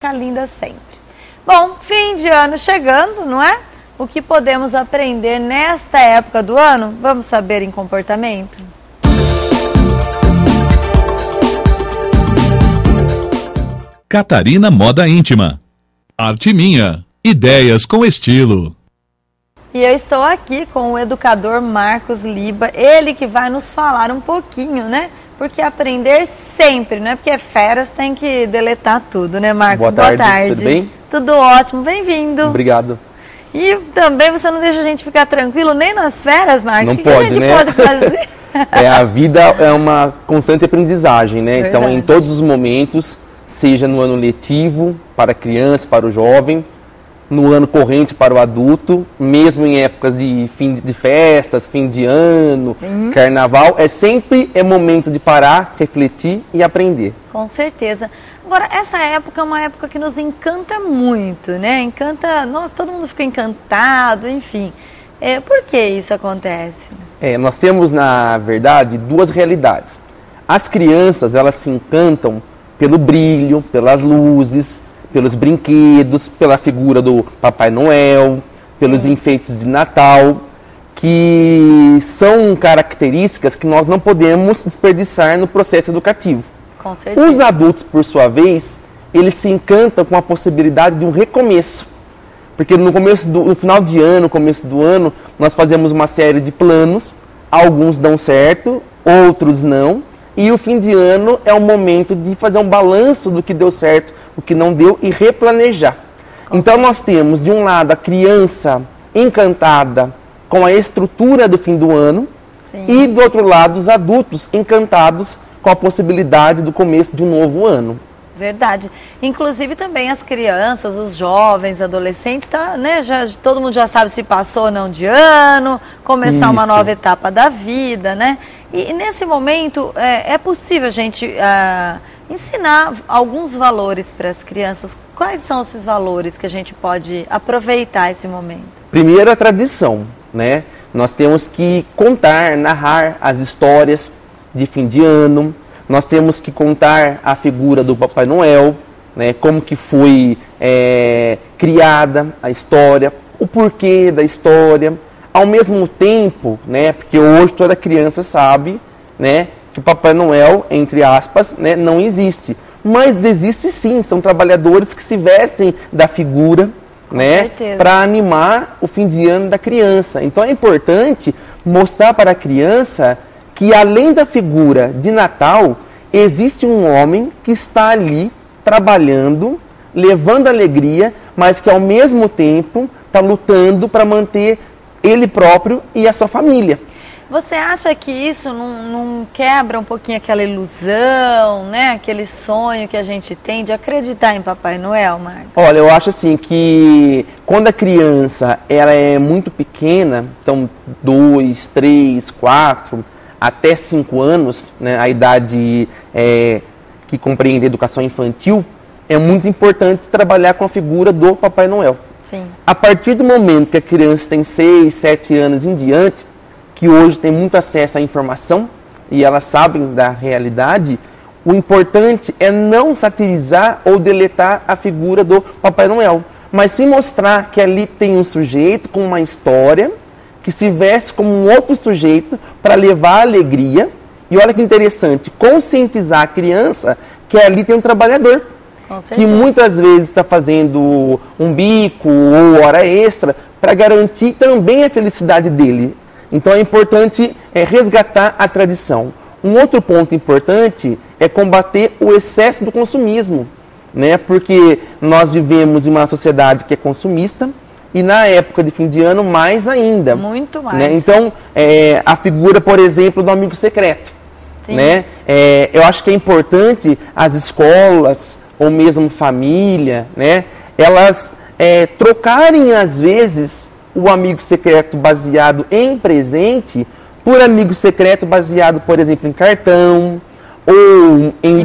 ficar linda sempre. Bom, fim de ano chegando, não é? O que podemos aprender nesta época do ano? Vamos saber em comportamento? Catarina Moda Íntima. Arte minha. Ideias com estilo. E eu estou aqui com o educador Marcos Liba, ele que vai nos falar um pouquinho, né? Porque aprender sempre, né? Porque férias tem que deletar tudo, né, Marcos? Boa tarde. Tudo bem? Tudo ótimo, bem-vindo. Obrigado. E também você não deixa a gente ficar tranquilo nem nas férias, Marcos? Não o que pode, a gente né? pode fazer? A vida é uma constante aprendizagem, né? Verdade. Então, em todos os momentos, seja no ano letivo, para a criança, para o jovem, no ano corrente para o adulto, mesmo em épocas de fim de festas, fim de ano, carnaval, sempre é momento de parar, refletir e aprender. Com certeza. Agora, essa época é uma época que nos encanta muito, né? Encanta, nossa, todo mundo fica encantado, enfim. Por que isso acontece? Nós temos, na verdade, duas realidades. As crianças, elas se encantam pelo brilho, pelas luzes, pelos brinquedos, pela figura do Papai Noel, pelos enfeites de Natal, que são características que nós não podemos desperdiçar no processo educativo. Com certeza. Os adultos, por sua vez, eles se encantam com a possibilidade de um recomeço. Porque no final de ano, começo do ano, nós fazemos uma série de planos, alguns dão certo, outros não. E o fim de ano é o momento de fazer um balanço do que deu certo, o que não deu e replanejar. Então nós temos, de um lado, a criança encantada com a estrutura do fim do ano. Sim. E, do outro lado, os adultos encantados com a possibilidade do começo de um novo ano. Verdade. Inclusive também as crianças, os jovens, adolescentes, né, todo mundo já sabe se passou ou não de ano, começar uma nova etapa da vida, né? E nesse momento é possível a gente ensinar alguns valores para as crianças. Quais são esses valores que a gente pode aproveitar esse momento? Primeiro, a tradição, né? Nós temos que contar, narrar as histórias de fim de ano. Nós temos que contar a figura do Papai Noel, né? Como que foi criada a história, o porquê da história. Ao mesmo tempo, né, porque hoje toda criança sabe, né, que o Papai Noel, entre aspas, né, não existe. Mas existe sim, são trabalhadores que se vestem da figura, né, para animar o fim de ano da criança. Então é importante mostrar para a criança que além da figura de Natal, existe um homem que está ali trabalhando, levando alegria, mas que ao mesmo tempo está lutando para manter ele próprio e a sua família. Você acha que isso não quebra um pouquinho aquela ilusão, né? Aquele sonho que a gente tem de acreditar em Papai Noel, Marcos? Olha, eu acho assim que quando a criança ela é muito pequena, então 2, 3, 4, até 5 anos, né, a idade que compreende a educação infantil, é muito importante trabalhar com a figura do Papai Noel. Sim. A partir do momento que a criança tem 6, 7 anos em diante, que hoje tem muito acesso à informação e elas sabem da realidade, o importante é não satirizar ou deletar a figura do Papai Noel, mas sim mostrar que ali tem um sujeito com uma história, que se veste como um outro sujeito para levar alegria. E olha que interessante, conscientizar a criança que ali tem um trabalhador, que muitas vezes está fazendo um bico ou hora extra para garantir também a felicidade dele. Então é importante resgatar a tradição. Um outro ponto importante é combater o excesso do consumismo, né? Porque nós vivemos em uma sociedade que é consumista e na época de fim de ano mais ainda. Muito mais. Né? Então, a figura, por exemplo, do amigo secreto. Né? Eu acho que é importante as escolas ou mesmo família, né? Elas trocarem às vezes o amigo secreto baseado em presente por amigo secreto baseado, por exemplo, em cartão ou em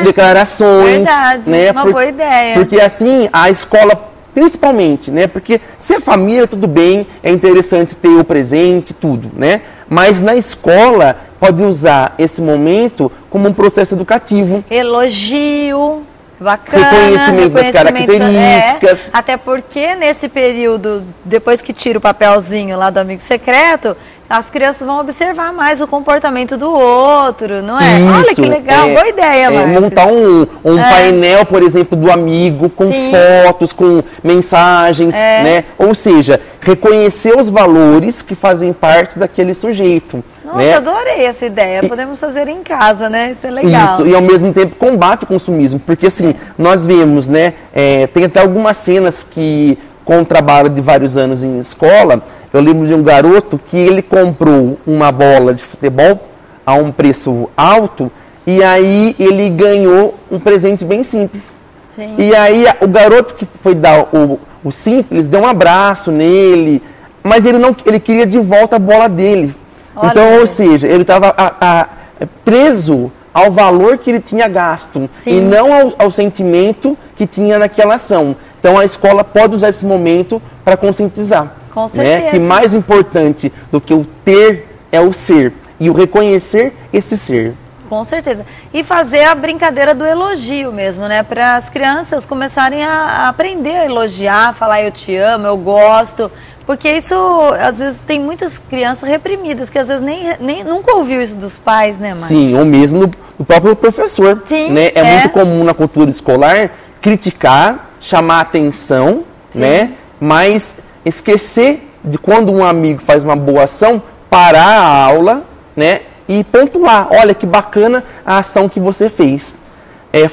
declarações. Verdade, né? Uma boa ideia. Porque assim, a escola, principalmente, né? Porque se a família, tudo bem, é interessante ter o presente, tudo, né? Mas na escola, pode usar esse momento como um processo educativo. Elogio. Bacana, reconhecimento das características. Até porque nesse período, depois que tira o papelzinho lá do amigo secreto, as crianças vão observar mais o comportamento do outro, não é? Isso, olha que legal, boa ideia, Marcos. Montar um painel, por exemplo, do amigo, com fotos, com mensagens, né? Ou seja, reconhecer os valores que fazem parte daquele sujeito. Nossa, né? Adorei essa ideia. Podemos fazer em casa, né? Isso é legal. Isso, e ao mesmo tempo combate o consumismo, porque assim, nós vemos, né? Tem até algumas cenas que, com o trabalho de vários anos em escola, eu lembro de um garoto que ele comprou uma bola de futebol a um preço alto e aí ele ganhou um presente bem simples. Sim. E aí o garoto que foi dar o simples deu um abraço nele, mas ele queria de volta a bola dele. Olha, então, ou seja, ele estava preso ao valor que ele tinha gasto e não ao sentimento que tinha naquela ação. Então a escola pode usar esse momento para conscientizar. Com certeza. Né? Que mais importante do que o ter é o ser. E o reconhecer esse ser. Com certeza. E fazer a brincadeira do elogio mesmo, né? Para as crianças começarem a aprender a elogiar, falar eu te amo, eu gosto. Porque isso, às vezes, tem muitas crianças reprimidas, que às vezes nem nunca ouviu isso dos pais, né, Mãe? Sim, ou mesmo do próprio professor. Sim, né? É muito comum na cultura escolar criticar, chamar atenção, né? Mas esquecer de quando um amigo faz uma boa ação, parar a aula, né? E pontuar, olha que bacana a ação que você fez.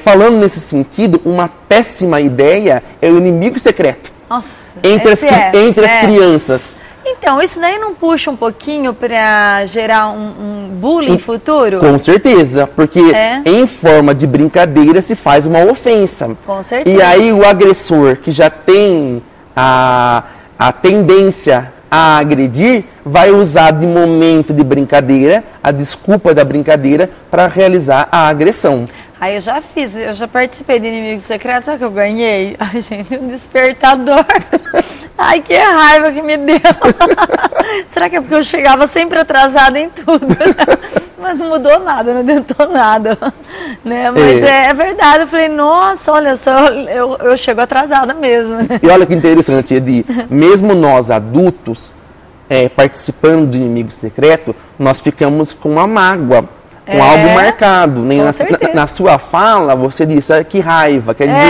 Falando nesse sentido, uma péssima ideia é o inimigo secreto. Nossa, entre as crianças. Então, isso daí não puxa um pouquinho para gerar um bullying futuro? Com certeza, porque em forma de brincadeira se faz uma ofensa. Com certeza. E aí o agressor, que já tem a tendência a agredir, vai usar de momento de brincadeira, a desculpa da brincadeira, para realizar a agressão. Aí eu já participei de Inimigo Secreto, sabe o que eu ganhei? Ai, gente, um despertador. Ai, que raiva que me deu. Será que é porque eu chegava sempre atrasada em tudo? Mas não mudou nada, não adiantou nada. Né? Mas é verdade, eu falei, nossa, olha só, eu chego atrasada mesmo. E olha que interessante, Edi, mesmo nós adultos, participando do Inimigo Secreto, nós ficamos com uma mágoa. Com algo marcado. Na sua fala, você disse, que raiva. Quer dizer,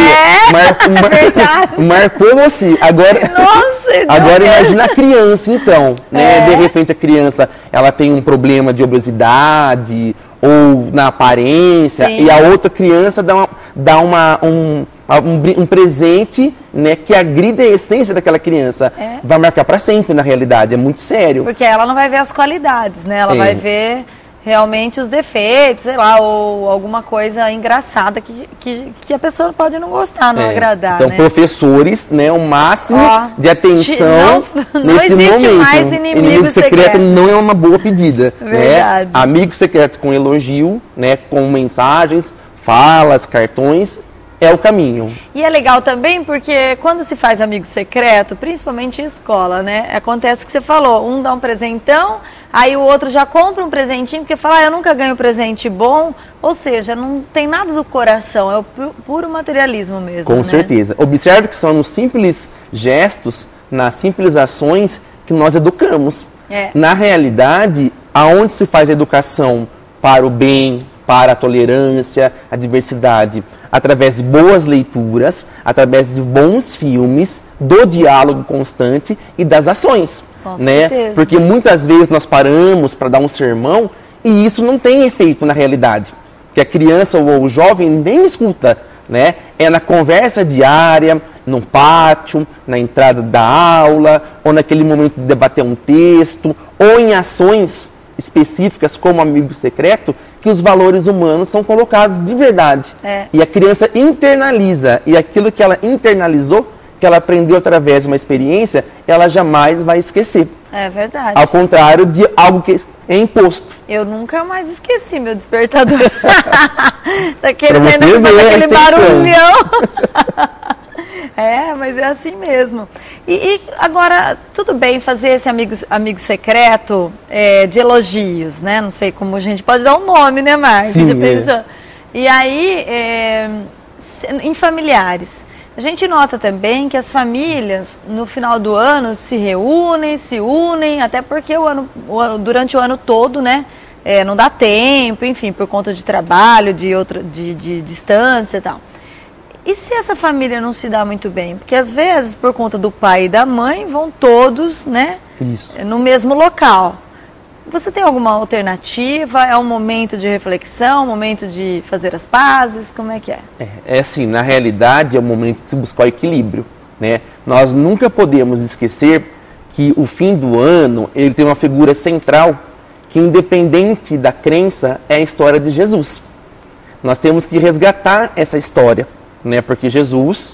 marcou você. Agora imagina a criança, então. Né? De repente a criança ela tem um problema de obesidade ou na aparência, e a outra criança dá um presente, né, que agride a essência daquela criança. Vai marcar para sempre, na realidade. É muito sério. Porque ela não vai ver as qualidades, né? Ela vai ver realmente os defeitos, sei lá, ou alguma coisa engraçada que a pessoa pode não gostar, não agradar, então, né? professores, né, o máximo de atenção não nesse existe momento. Mais inimigo secreto não é uma boa pedida. Verdade. Né? Amigo secreto com elogio, né, com mensagens, falas, cartões, é o caminho. E é legal também porque quando se faz amigo secreto, principalmente em escola, né, acontece o que você falou, um dá um presentão, aí o outro já compra um presentinho, porque fala, eu nunca ganho presente bom, ou seja, não tem nada do coração, é o puro materialismo mesmo. Com certeza. Observe que são nos simples gestos, nas simples ações que nós educamos. Na realidade, aonde se faz a educação para o bem, para a tolerância, a diversidade? Através de boas leituras, através de bons filmes, do diálogo constante e das ações. Com né? certeza. Porque muitas vezes nós paramos para dar um sermão e isso não tem efeito na realidade. Que a criança ou o jovem nem escuta. Né? É na conversa diária, no pátio, na entrada da aula, ou naquele momento de debater um texto, ou em ações específicas como amigo secreto, que os valores humanos são colocados de verdade. E a criança internaliza, e aquilo que ela internalizou, que ela aprendeu através de uma experiência, ela jamais vai esquecer. É verdade. Ao contrário de algo que é imposto. Eu nunca mais esqueci meu despertador. Daquele pra você ver aquele barulhão. Mas é assim mesmo. E agora, tudo bem fazer esse amigo secreto de elogios, né? Não sei como a gente pode dar um nome, né, Marcos? Sim, Já pensou? E aí, em familiares. A gente nota também que as famílias, no final do ano, se reúnem, se unem, até porque durante o ano todo, né, não dá tempo, enfim, por conta de trabalho, de distância e tal. E se essa família não se dá muito bem? Porque às vezes, por conta do pai e da mãe, vão todos, né, no mesmo local. Você tem alguma alternativa? É um momento de reflexão, um momento de fazer as pazes? Como é que é? É assim, na realidade é o momento de se buscar o equilíbrio, né? Nós nunca podemos esquecer que o fim do ano, ele tem uma figura central, que independente da crença, é a história de Jesus. Nós temos que resgatar essa história, né? Porque Jesus,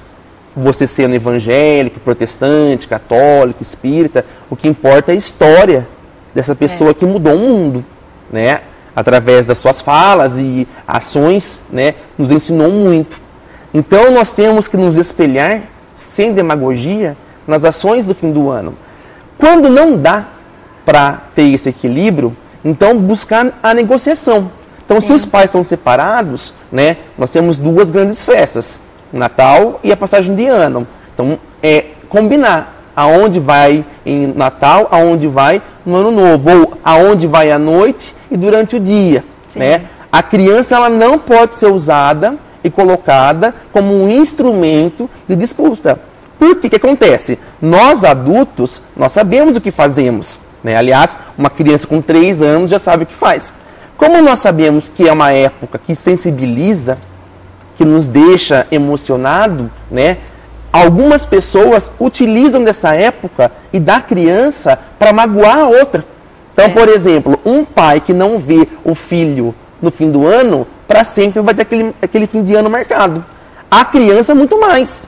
você sendo evangélico, protestante, católico, espírita, o que importa é a história dessa pessoa que mudou o mundo, né? Através das suas falas e ações, né? Nos ensinou muito. Então nós temos que nos espelhar, sem demagogia, nas ações do fim do ano. Quando não dá para ter esse equilíbrio, então buscar a negociação. Então, se os pais são separados, né? Nós temos duas grandes festas, o Natal e a passagem de ano. Então, combinar aonde vai em Natal, aonde vai no Ano Novo, ou aonde vai à noite e durante o dia, né? A criança, ela não pode ser usada e colocada como um instrumento de disputa. Por que acontece? Nós adultos, nós sabemos o que fazemos, né? Aliás, uma criança com 3 anos já sabe o que faz. Como nós sabemos que é uma época que sensibiliza, que nos deixa emocionado, né? Algumas pessoas utilizam dessa época e da criança para magoar a outra. Então, por exemplo, um pai que não vê o filho no fim do ano, para sempre vai ter aquele fim de ano marcado. A criança, muito mais.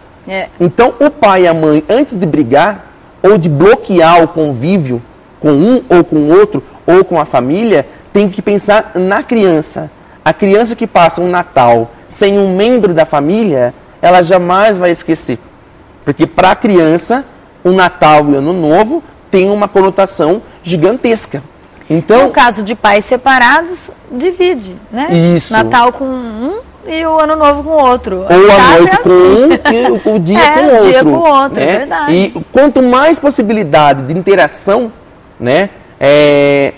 Então, o pai e a mãe, antes de brigar ou de bloquear o convívio com um ou com o outro, ou com a família, tem que pensar na criança. A criança que passa um Natal sem um membro da família, ela jamais vai esquecer. Porque para a criança, o Natal e o Ano Novo tem uma conotação gigantesca. Então, no caso de pais separados, divide, né? Isso. Natal com um e o Ano Novo com outro. Ou a noite com um e o dia com outro. O dia com outro, né? É verdade. E quanto mais possibilidade de interação, né,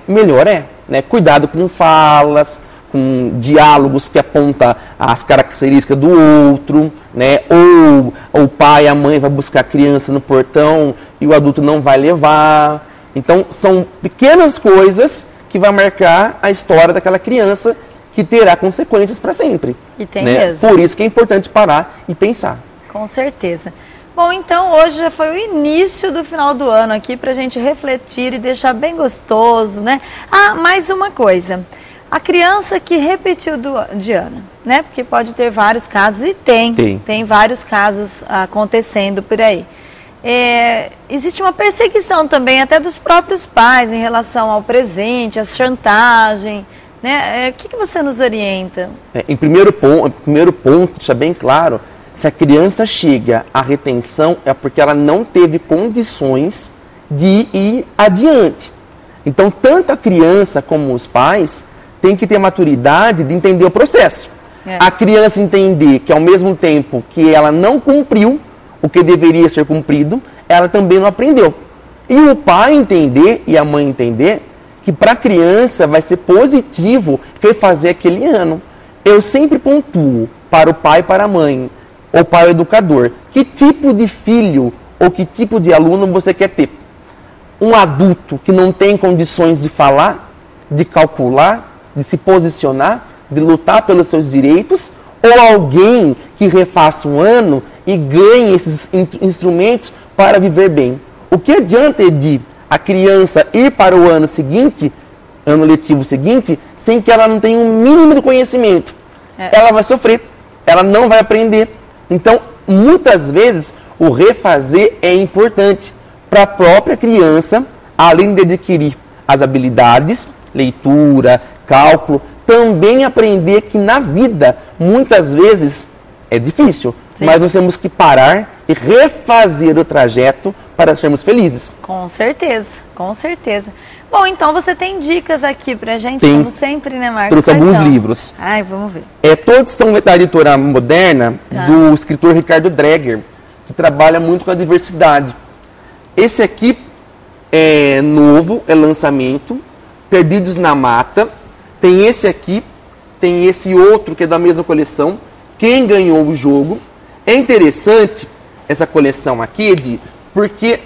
melhor é. Né? Cuidado com falas, com diálogos que apontam as características do outro, né? Ou o pai e a mãe vai buscar a criança no portão e o adulto não vai levar. Então, são pequenas coisas que vão marcar a história daquela criança que terá consequências para sempre. E tem né? mesmo. Por isso que é importante parar e pensar. Com certeza. Bom, então hoje já foi o início do final do ano aqui para a gente refletir e deixar bem gostoso, né? Ah, mais uma coisa. A criança que repetiu de ano, né? Porque pode ter vários casos e tem vários casos acontecendo por aí. Existe uma perseguição também até dos próprios pais em relação ao presente, à chantagem, né? O que você nos orienta? Em primeiro ponto, deixa bem claro, se a criança chega à retenção é porque ela não teve condições de ir adiante. Então, tanto a criança como os pais têm que ter maturidade de entender o processo. A criança entender que ao mesmo tempo que ela não cumpriu o que deveria ser cumprido, ela também não aprendeu. E o pai entender e a mãe entender que para a criança vai ser positivo refazer aquele ano. Eu sempre pontuo para o pai e para a mãe, ou para o educador, que tipo de filho ou que tipo de aluno você quer ter? Um adulto que não tem condições de falar, de calcular, de se posicionar, de lutar pelos seus direitos, ou alguém que refaça um ano e ganhe esses instrumentos para viver bem? O que adianta de a criança ir para o ano seguinte, ano letivo seguinte, sem que ela não tenha um mínimo de conhecimento? Ela vai sofrer, ela não vai aprender. Então, muitas vezes, o refazer é importante para a própria criança, além de adquirir as habilidades, leitura, cálculo, também aprender que na vida, muitas vezes, é difícil, mas nós temos que parar e refazer o trajeto para sermos felizes. Com certeza, com certeza. Bom, então você tem dicas aqui pra gente, Tem. como sempre, né, Marcos? Trouxe Quais alguns são? livros. Ai, vamos ver. Todos são da editora moderna, Tá. do escritor Ricardo Dreger, que trabalha muito com a diversidade. Esse aqui é novo, é lançamento, Perdidos na Mata. Tem esse aqui, tem esse outro que é da mesma coleção, Quem Ganhou o Jogo. É interessante essa coleção aqui, Edi, porque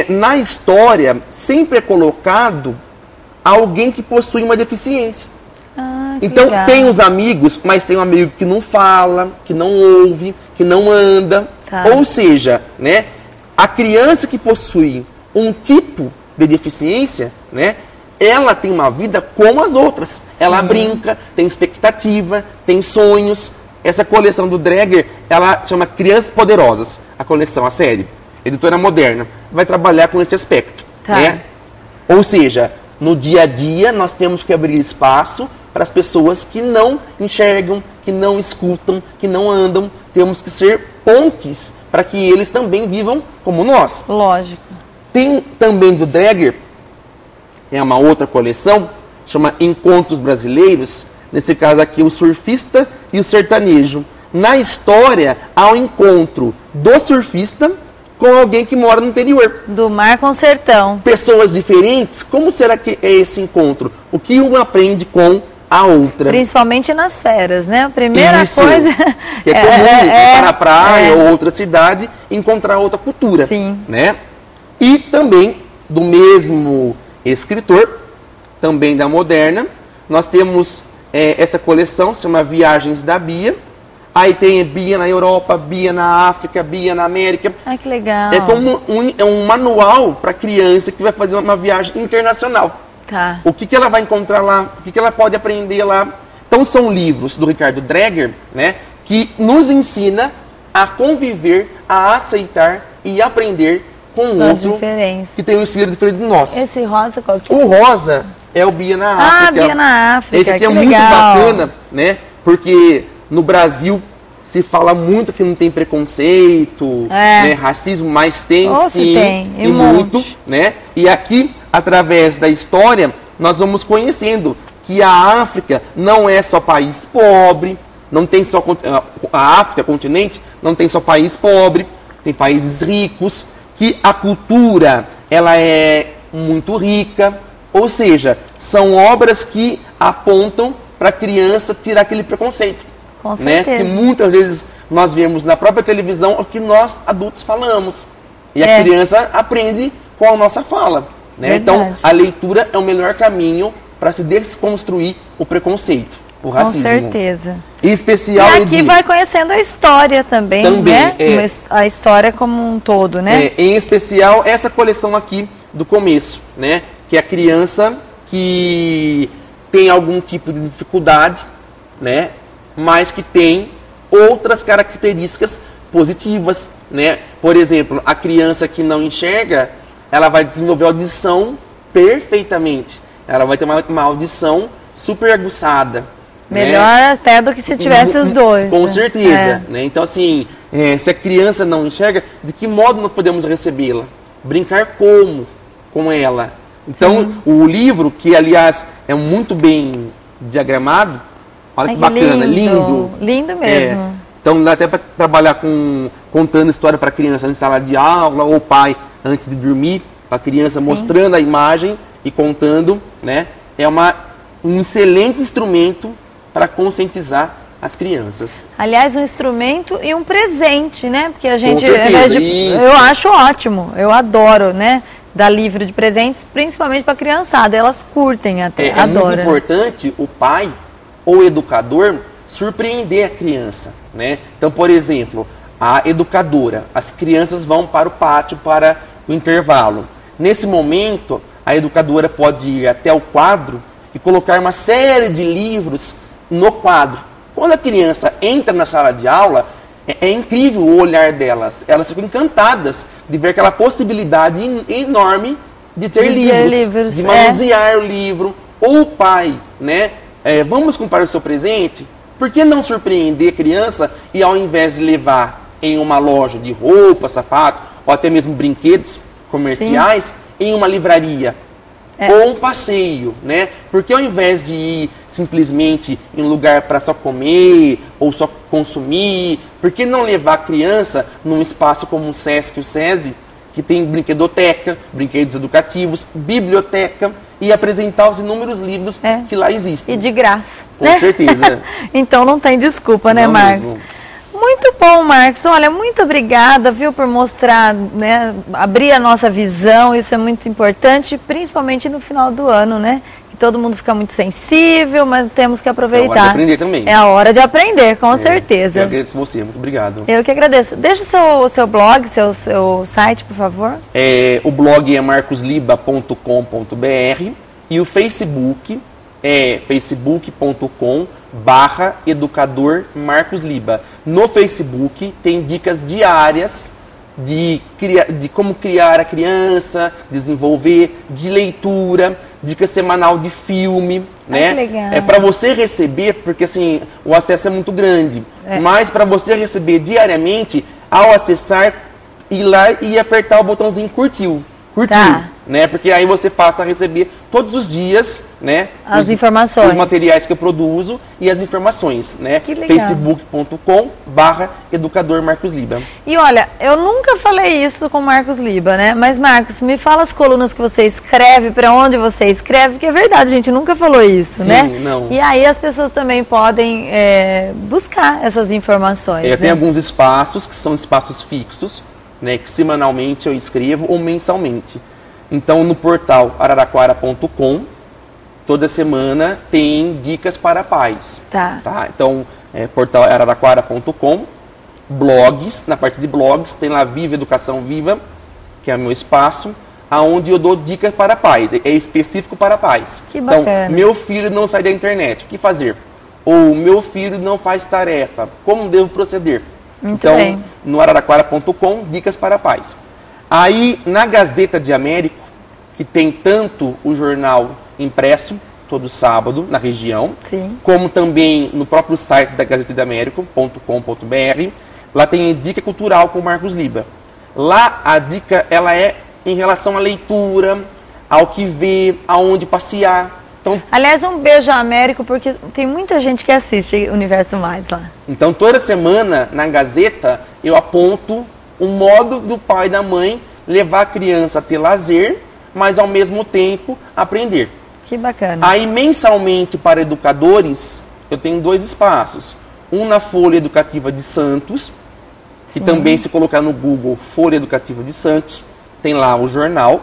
na história sempre é colocado alguém que possui uma deficiência. Ah, que Então legal. tem os amigos, mas tem um amigo que não fala, que não ouve, que não anda. Tá. Ou seja, né, a criança que possui um tipo de deficiência, né, ela tem uma vida como as outras. Ela brinca, tem expectativa, tem sonhos. Essa coleção do Dreger, ela chama Crianças Poderosas, a coleção, a série. Editora moderna. Vai trabalhar com esse aspecto. Tá. Né? Ou seja, no dia a dia nós temos que abrir espaço para as pessoas que não enxergam, que não escutam, que não andam. Temos que ser pontes para que eles também vivam como nós. Lógico. Tem também do Dreger, é uma outra coleção, chama Encontros Brasileiros. Nesse caso aqui, o surfista e o sertanejo. Na história, há um encontro do surfista com alguém que mora no interior. Do mar com sertão. Pessoas diferentes, como será que é esse encontro? O que uma aprende com a outra? Principalmente nas férias, né? A primeira Isso, coisa... que é comum ir para a praia ou outra cidade e encontrar outra cultura. Sim. Né? E também, do mesmo escritor, também da moderna, nós temos essa coleção, se chama Viagens da Bia. Aí tem Bia na Europa, Bia na África, Bia na América. Ai, que legal. É como um manual para criança que vai fazer uma viagem internacional. Tá. O que ela vai encontrar lá, o que ela pode aprender lá. Então são livros do Ricardo Dreger, né, que nos ensina a conviver, a aceitar e aprender com o A outro diferença. que tem um estilo diferente do nosso. Esse rosa qual que é? O rosa é o Bia na África. Ah, Bia na África. Esse aqui é que muito legal. bacana, né? Porque no Brasil se fala muito que não tem preconceito, né, racismo, mas tem Oh, sim, tem, e e um muito, monte. né? E aqui, através da história, nós vamos conhecendo que a África não é só país pobre, não tem só a África, continente, não tem só país pobre, tem países ricos, que a cultura ela é muito rica, ou seja, são obras que apontam para a criança tirar aquele preconceito. Com Né? certeza. Que muitas vezes nós vemos na própria televisão o que nós adultos falamos. E a É. criança aprende com a nossa fala. Né? Verdade. Então, a leitura é o melhor caminho para se desconstruir o preconceito, o racismo. Com certeza. Em especial, E aqui Edi, vai conhecendo a história também, Também, né? é. A história como um todo, né? em especial essa coleção aqui do começo, né? Que é a criança que tem algum tipo de dificuldade, né? Mas que tem outras características positivas, né? Por exemplo, a criança que não enxerga, ela vai desenvolver a audição perfeitamente. Ela vai ter uma audição super aguçada. Melhor né? até do que se tivesse os dois. Com né? certeza. Né? Então, assim, se a criança não enxerga, de que modo nós podemos recebê-la? Brincar como com ela? Então, o livro, que aliás é muito bem diagramado, olha Ai, que bacana, lindo. Lindo mesmo. Então, dá até para trabalhar contando história para a criança em sala de aula, ou pai antes de dormir, para a criança mostrando a imagem e contando, né? É um excelente instrumento para conscientizar as crianças. Aliás, um instrumento e um presente, né? Porque a gente, certeza, isso. eu acho ótimo, eu adoro, né? Dar livro de presentes, principalmente para a criançada. Elas curtem até, É muito adoram. importante o pai ou o educador surpreender a criança, né? Então, por exemplo, a educadora, as crianças vão para o pátio para o intervalo. Nesse momento, a educadora pode ir até o quadro e colocar uma série de livros no quadro. Quando a criança entra na sala de aula, é incrível o olhar delas. Elas ficam encantadas de ver aquela possibilidade enorme de ter livros, de manusear o livro. Ou o pai, né? Vamos comprar o seu presente? Por que não surpreender a criança e ao invés de levar em uma loja de roupa, sapato, ou até mesmo brinquedos comerciais, em uma livraria? ou um passeio, né? Porque ao invés de ir simplesmente em um lugar para só comer ou só consumir, por que não levar a criança num espaço como o Sesc e o SESI, que tem brinquedoteca, brinquedos educativos, biblioteca, e apresentar os inúmeros livros que lá existem. E de graça. Com certeza. Então não tem desculpa, né, Marcos? Mesmo. Muito bom, Marcos. Olha, muito obrigada, viu, por mostrar, né, abrir a nossa visão, isso é muito importante, principalmente no final do ano, né? Que todo mundo fica muito sensível, mas temos que aproveitar. É a hora de aprender também. É a hora de aprender, com certeza. Eu agradeço você, muito obrigado. Eu que agradeço. Deixa o seu blog, seu site, por favor. O blog é marcosliba.com.br e o Facebook é facebook.com/educador Marcos Liba. No Facebook tem dicas diárias de como criar a criança, desenvolver, de leitura, dica semanal de filme, né? Que legal. É para você receber, porque assim, o acesso é muito grande, mas para você receber diariamente, ao acessar, ir lá e apertar o botãozinho curtiu, né? Porque aí você passa a receber todos os dias, né? As informações. Os materiais que eu produzo e as informações, né? Que legal. facebook.com/educador Marcos Liba. E olha, eu nunca falei isso com o Marcos Liba, né? Mas, Marcos, me fala as colunas que você escreve, para onde você escreve, porque é verdade, a gente nunca falou isso, né? Sim, não. E aí as pessoas também podem buscar essas informações, né? Tem alguns espaços que são espaços fixos, né? Que semanalmente eu escrevo ou mensalmente. Então, no portal araraquara.com, toda semana tem dicas para pais. Tá? Então, portal araraquara.com, blogs, na parte de blogs, tem lá Viva Educação Viva, que é o meu espaço, onde eu dou dicas para pais, é específico para pais. Que bacana. Então, meu filho não sai da internet, o que fazer? Ou meu filho não faz tarefa, como devo proceder? Muito então, bem. no araraquara.com, dicas para pais. Aí, na Gazeta de Américo, que tem tanto o jornal impresso, todo sábado, na região, Sim. como também no próprio site da Gazeta de Américo.com.br, lá tem dica cultural com o Marcos Liba. Lá a dica ela é em relação à leitura, ao que ver, aonde passear. Então, aliás, um beijo a Américo, porque tem muita gente que assiste Universo Mais lá. Então, toda semana, na Gazeta, eu aponto um modo do pai e da mãe levar a criança a ter lazer, mas ao mesmo tempo aprender. Que bacana. Aí, mensalmente, para educadores, eu tenho 2 espaços. Um na Folha Educativa de Santos, que também, se colocar no Google, Folha Educativa de Santos, tem lá o jornal,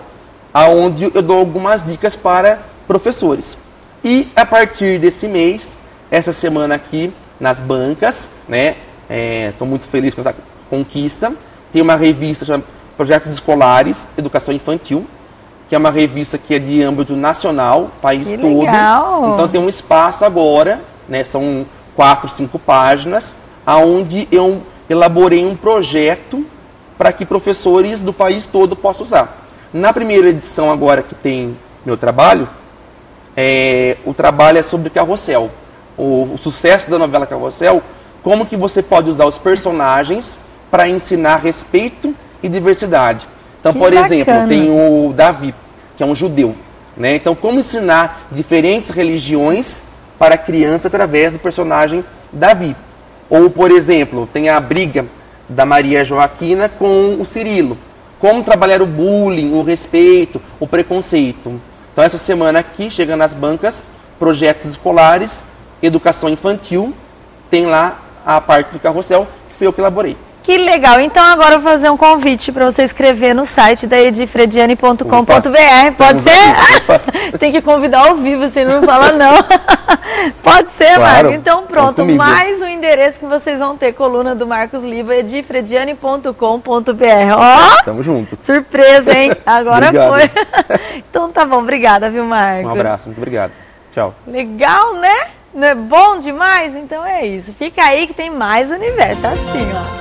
onde eu dou algumas dicas para professores. E a partir desse mês, essa semana aqui, nas bancas, né? Estou muito feliz com essa conquista. Tem uma revista chamada Projetos Escolares, Educação Infantil, que é uma revista que é de âmbito nacional, país que todo. Legal. Então tem um espaço agora, né? São 4, 5 páginas, onde eu elaborei um projeto para que professores do país todo possam usar. Na primeira edição agora que tem meu trabalho, o trabalho é sobre Carrossel. O sucesso da novela Carrossel, como que você pode usar os personagens para ensinar respeito e diversidade. Então, por exemplo, tem o Davi, que é um judeu, né? Então, como ensinar diferentes religiões para a criança através do personagem Davi. Ou, por exemplo, tem a briga da Maria Joaquina com o Cirilo. Como trabalhar o bullying, o respeito, o preconceito. Então, essa semana aqui, chega nas bancas, Projetos Escolares, Educação Infantil, tem lá a parte do Carrossel, que foi eu que elaborei. Que legal. Então agora eu vou fazer um convite para você escrever no site da edifrediani.com.br. Pode ser? Tem que convidar ao vivo, você não fala não. Pode ser, claro, Marcos? Então pronto, mais um endereço que vocês vão ter, coluna do Marcos Liba, edifrediani.com.br. Ó, tamo juntos. Surpresa, hein? Agora foi. Então tá bom, obrigada, viu, Marcos? Um abraço, muito obrigado. Tchau. Legal, né? Não é bom demais? Então é isso. Fica aí que tem mais universo, tá assim, ó.